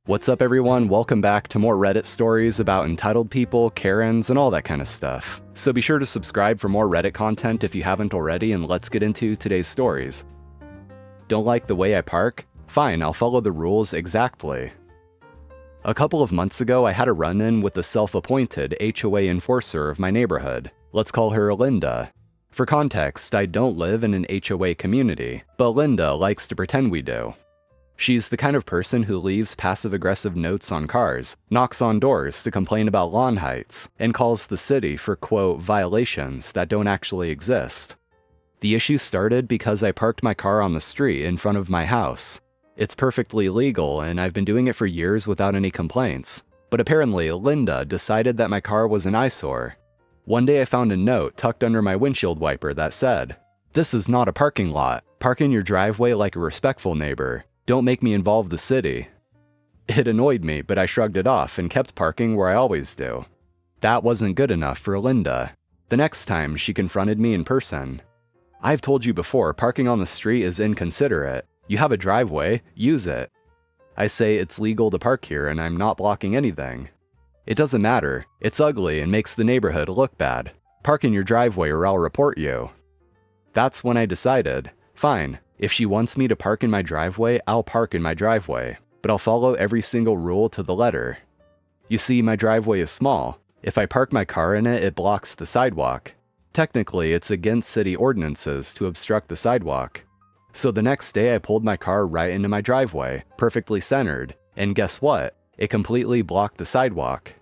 What's up everyone, welcome back to more Reddit stories about entitled people, Karens, and all that kind of stuff. So be sure to subscribe for more Reddit content if you haven't already, and let's get into today's stories. Don't like the way I park? Fine, I'll follow the rules exactly. A couple of months ago, I had a run-in with the self-appointed HOA enforcer of my neighborhood. Let's call her Linda. For context, I don't live in an HOA community, but Linda likes to pretend we do. She's the kind of person who leaves passive-aggressive notes on cars, knocks on doors to complain about lawn heights, and calls the city for, quote, violations that don't actually exist. The issue started because I parked my car on the street in front of my house. It's perfectly legal, and I've been doing it for years without any complaints. But apparently, Linda decided that my car was an eyesore. One day I found a note tucked under my windshield wiper that said, "This is not a parking lot. Park in your driveway like a respectful neighbor. Don't make me involve the city." It annoyed me, but I shrugged it off and kept parking where I always do. That wasn't good enough for Linda. The next time, she confronted me in person. "I've told you before, parking on the street is inconsiderate. You have a driveway, use it." I say it's legal to park here and I'm not blocking anything. "It doesn't matter. It's ugly and makes the neighborhood look bad. Park in your driveway or I'll report you." That's when I decided, fine. If she wants me to park in my driveway, I'll park in my driveway, but I'll follow every single rule to the letter. You see, my driveway is small. If I park my car in it, it blocks the sidewalk. Technically, it's against city ordinances to obstruct the sidewalk. So the next day I pulled my car right into my driveway, perfectly centered, and guess what? It completely blocked the sidewalk.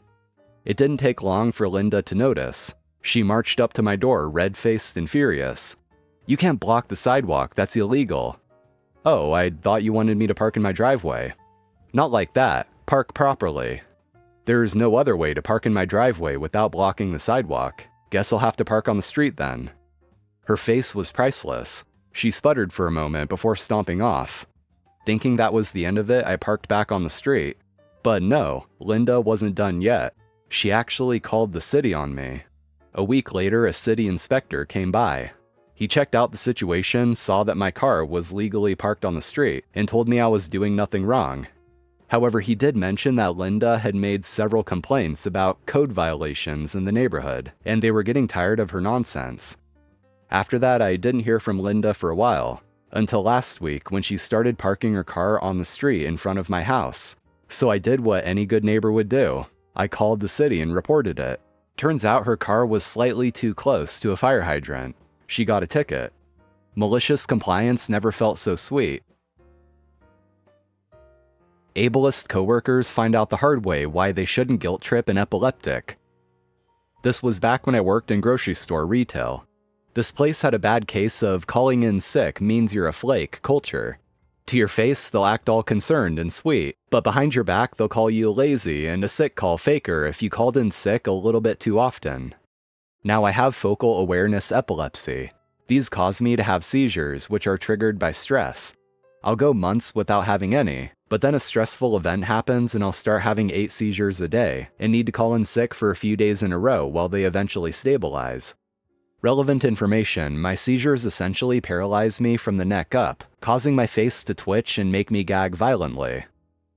It didn't take long for Linda to notice. She marched up to my door, red-faced and furious. "You can't block the sidewalk, that's illegal." "Oh, I thought you wanted me to park in my driveway." "Not like that, park properly." "There's no other way to park in my driveway without blocking the sidewalk. Guess I'll have to park on the street then." Her face was priceless. She sputtered for a moment before stomping off. Thinking that was the end of it, I parked back on the street. But no, Linda wasn't done yet. She actually called the city on me. A week later, a city inspector came by. He checked out the situation, saw that my car was legally parked on the street, and told me I was doing nothing wrong. However, he did mention that Linda had made several complaints about code violations in the neighborhood, and they were getting tired of her nonsense. After that, I didn't hear from Linda for a while, until last week when she started parking her car on the street in front of my house. So I did what any good neighbor would do. I called the city and reported it. Turns out her car was slightly too close to a fire hydrant. She got a ticket. Malicious compliance never felt so sweet. Ableist coworkers find out the hard way why they shouldn't guilt trip an epileptic. This was back when I worked in grocery store retail. This place had a bad case of calling in sick means you're a flake culture. To your face, they'll act all concerned and sweet, but behind your back, they'll call you lazy and a sick call faker if you called in sick a little bit too often. Now I have focal awareness epilepsy. These cause me to have seizures, which are triggered by stress. I'll go months without having any, but then a stressful event happens and I'll start having 8 seizures a day, and need to call in sick for a few days in a row while they eventually stabilize. Relevant information, my seizures essentially paralyze me from the neck up, causing my face to twitch and make me gag violently.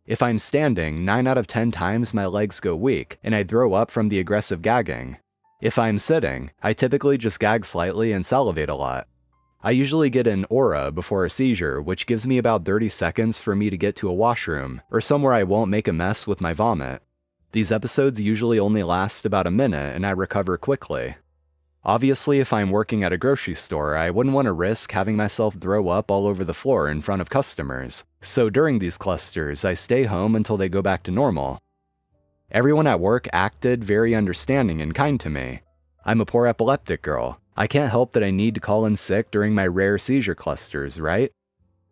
If I'm standing, 9 out of 10 times my legs go weak, and I throw up from the aggressive gagging. If I'm sitting, I typically just gag slightly and salivate a lot. I usually get an aura before a seizure, which gives me about 30 seconds for me to get to a washroom, or somewhere I won't make a mess with my vomit. These episodes usually only last about a minute and I recover quickly. Obviously, if I'm working at a grocery store, I wouldn't want to risk having myself throw up all over the floor in front of customers, so during these clusters, I stay home until they go back to normal. Everyone at work acted very understanding and kind to me. I'm a poor epileptic girl. I can't help that I need to call in sick during my rare seizure clusters, right?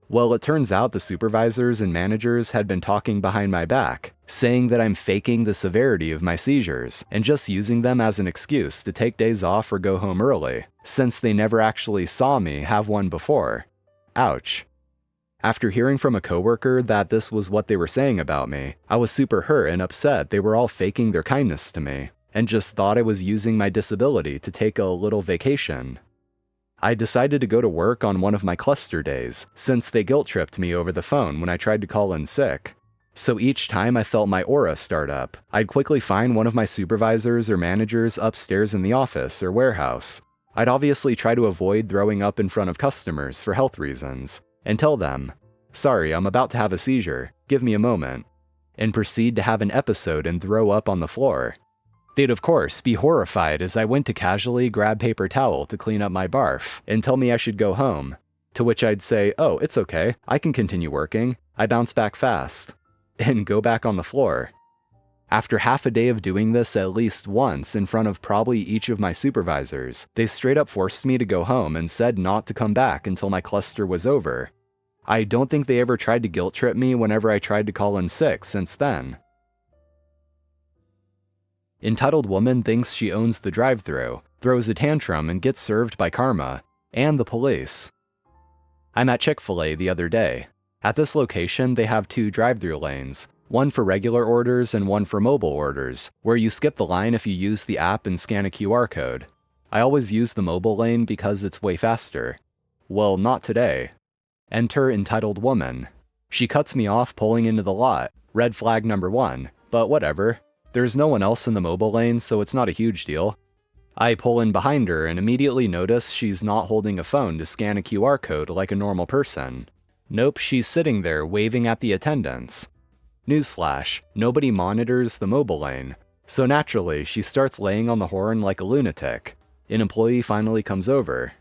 Well, it turns out the supervisors and managers had been talking behind my back, saying that I'm faking the severity of my seizures and just using them as an excuse to take days off or go home early, since they never actually saw me have one before. Ouch. After hearing from a coworker that this was what they were saying about me, I was super hurt and upset they were all faking their kindness to me, and just thought I was using my disability to take a little vacation. I decided to go to work on one of my cluster days, since they guilt-tripped me over the phone when I tried to call in sick. So each time I felt my aura start up, I'd quickly find one of my supervisors or managers upstairs in the office or warehouse. I'd obviously try to avoid throwing up in front of customers for health reasons, and tell them, "Sorry, I'm about to have a seizure, give me a moment," and proceed to have an episode and throw up on the floor. They'd of course be horrified as I went to casually grab paper towel to clean up my barf and tell me I should go home, to which I'd say, "Oh, it's okay, I can continue working, I bounce back fast," and go back on the floor. After half a day of doing this at least once in front of probably each of my supervisors, they straight up forced me to go home and said not to come back until my cluster was over. I don't think they ever tried to guilt trip me whenever I tried to call in sick since then. Entitled woman thinks she owns the drive-thru, throws a tantrum and gets served by karma and the police. I'm at Chick-fil-A the other day. At this location, they have 2 drive-thru lanes, one for regular orders and one for mobile orders, where you skip the line if you use the app and scan a QR code. I always use the mobile lane because it's way faster. Well, not today. Enter entitled woman. She cuts me off pulling into the lot, red flag number 1, but whatever. There's no one else in the mobile lane, so it's not a huge deal. I pull in behind her and immediately notice she's not holding a phone to scan a QR code like a normal person. Nope, she's sitting there waving at the attendants. Newsflash, nobody monitors the mobile lane, so naturally she starts laying on the horn like a lunatic. An employee finally comes over.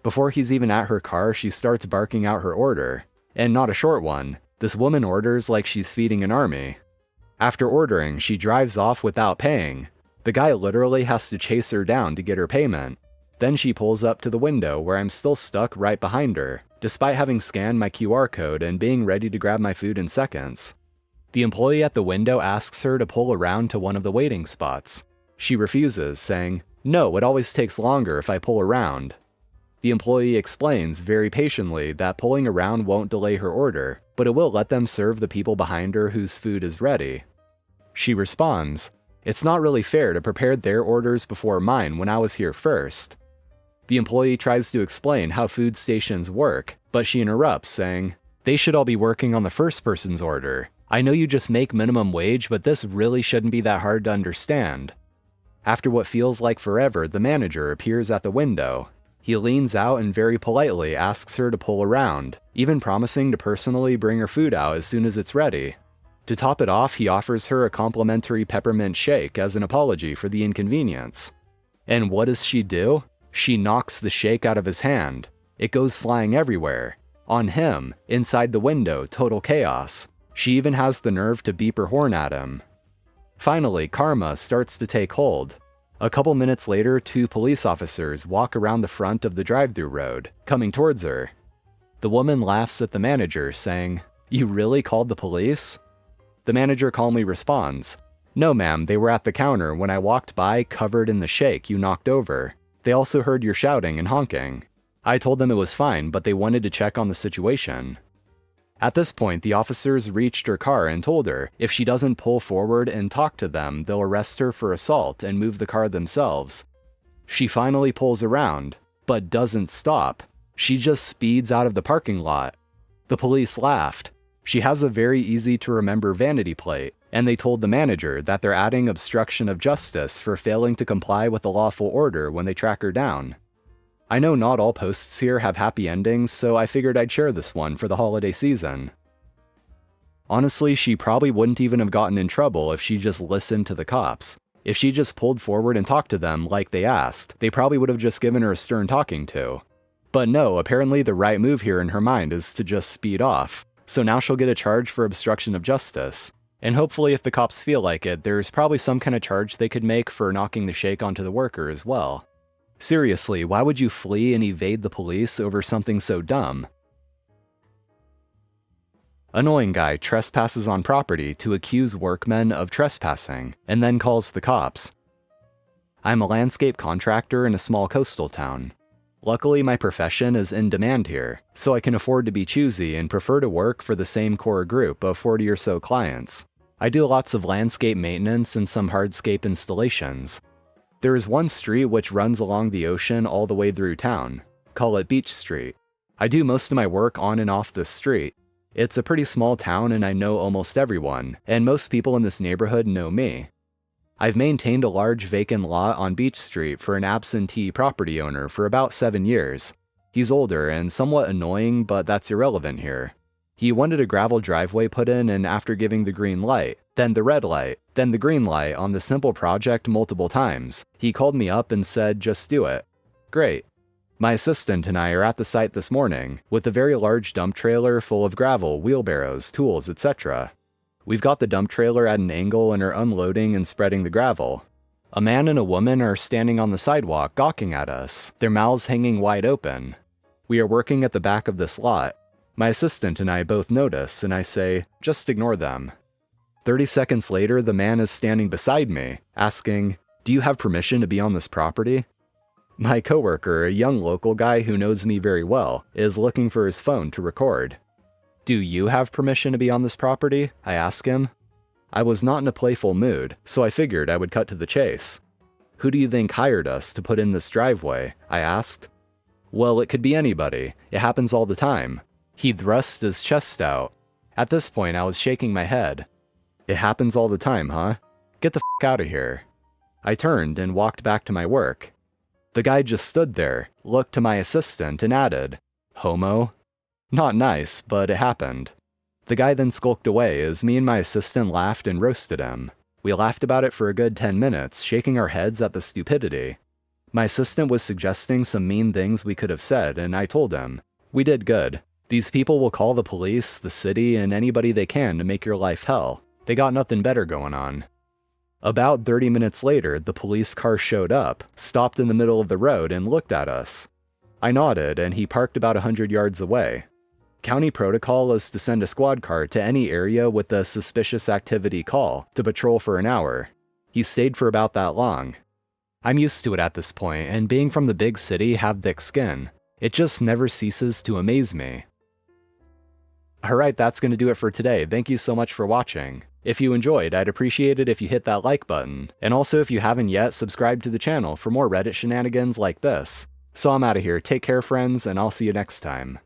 Before he's even at her car, she starts barking out her order. And not a short one, this woman orders like she's feeding an army. After ordering, she drives off without paying. The guy literally has to chase her down to get her payment. Then she pulls up to the window where I'm still stuck right behind her, despite having scanned my QR code and being ready to grab my food in seconds. The employee at the window asks her to pull around to one of the waiting spots. She refuses, saying, "No, it always takes longer if I pull around." The employee explains very patiently that pulling around won't delay her order, but it will let them serve the people behind her whose food is ready. She responds, "It's not really fair to prepare their orders before mine when I was here first." The employee tries to explain how food stations work, but she interrupts, saying, "They should all be working on the first person's order. I know you just make minimum wage, but this really shouldn't be that hard to understand." After what feels like forever, the manager appears at the window. He leans out and very politely asks her to pull around, even promising to personally bring her food out as soon as it's ready. To top it off, he offers her a complimentary peppermint shake as an apology for the inconvenience. And what does she do? She knocks the shake out of his hand. It goes flying everywhere. On him, inside the window, total chaos. She even has the nerve to beep her horn at him. Finally, karma starts to take hold. A couple minutes later, 2 police officers walk around the front of the drive-thru road, coming towards her. The woman laughs at the manager, saying, "You really called the police?" The manager calmly responds, "No ma'am, they were at the counter when I walked by covered in the shake you knocked over. They also heard your shouting and honking. I told them it was fine, but they wanted to check on the situation." At this point, the officers reached her car and told her if she doesn't pull forward and talk to them, they'll arrest her for assault and move the car themselves. She finally pulls around, but doesn't stop. She just speeds out of the parking lot. The police laughed. She has a very easy to remember vanity plate, and they told the manager that they're adding obstruction of justice for failing to comply with the lawful order when they track her down. I know not all posts here have happy endings, so I figured I'd share this one for the holiday season. Honestly, she probably wouldn't even have gotten in trouble if she just listened to the cops. If she just pulled forward and talked to them like they asked, they probably would have just given her a stern talking to. But no, apparently the right move here in her mind is to just speed off. So now she'll get a charge for obstruction of justice. And hopefully if the cops feel like it, there's probably some kind of charge they could make for knocking the shake onto the worker as well. Seriously, why would you flee and evade the police over something so dumb? Annoying guy trespasses on property to accuse workmen of trespassing, and then calls the cops. I'm a landscape contractor in a small coastal town. Luckily, my profession is in demand here, so I can afford to be choosy and prefer to work for the same core group of 40 or so clients. I do lots of landscape maintenance and some hardscape installations. There is one street which runs along the ocean all the way through town. Call it Beach Street. I do most of my work on and off this street. It's a pretty small town and I know almost everyone, and most people in this neighborhood know me. I've maintained a large vacant lot on Beach Street for an absentee property owner for about 7 years. He's older and somewhat annoying, but that's irrelevant here. He wanted a gravel driveway put in, and after giving the green light, then the red light, then the green light on the simple project multiple times, he called me up and said, just do it. Great. My assistant and I are at the site this morning, with a very large dump trailer full of gravel, wheelbarrows, tools, etc. We've got the dump trailer at an angle and are unloading and spreading the gravel. A man and a woman are standing on the sidewalk gawking at us, their mouths hanging wide open. We are working at the back of this lot. My assistant and I both notice, and I say, just ignore them. 30 seconds later, the man is standing beside me, asking, do you have permission to be on this property? My coworker, a young local guy who knows me very well, is looking for his phone to record. Do you have permission to be on this property? I ask him. I was not in a playful mood, so I figured I would cut to the chase. Who do you think hired us to put in this driveway? I asked. Well, it could be anybody. It happens all the time. He thrust his chest out. At this point, I was shaking my head. It happens all the time, huh? Get the f*** out of here. I turned and walked back to my work. The guy just stood there, looked to my assistant, and added, homo? Not nice, but it happened. The guy then skulked away as me and my assistant laughed and roasted him. We laughed about it for a good 10 minutes, shaking our heads at the stupidity. My assistant was suggesting some mean things we could have said, and I told him, we did good. These people will call the police, the city, and anybody they can to make your life hell. They got nothing better going on. About 30 minutes later, the police car showed up, stopped in the middle of the road, and looked at us. I nodded, and he parked about 100 yards away. County protocol is to send a squad car to any area with a suspicious activity call to patrol for an hour. He stayed for about that long. I'm used to it at this point, and being from the big city, have thick skin. It just never ceases to amaze me. Alright, that's going to do it for today. Thank you so much for watching. If you enjoyed, I'd appreciate it if you hit that like button, and also if you haven't yet, subscribe to the channel for more Reddit shenanigans like this. So I'm out of here, take care friends, and I'll see you next time.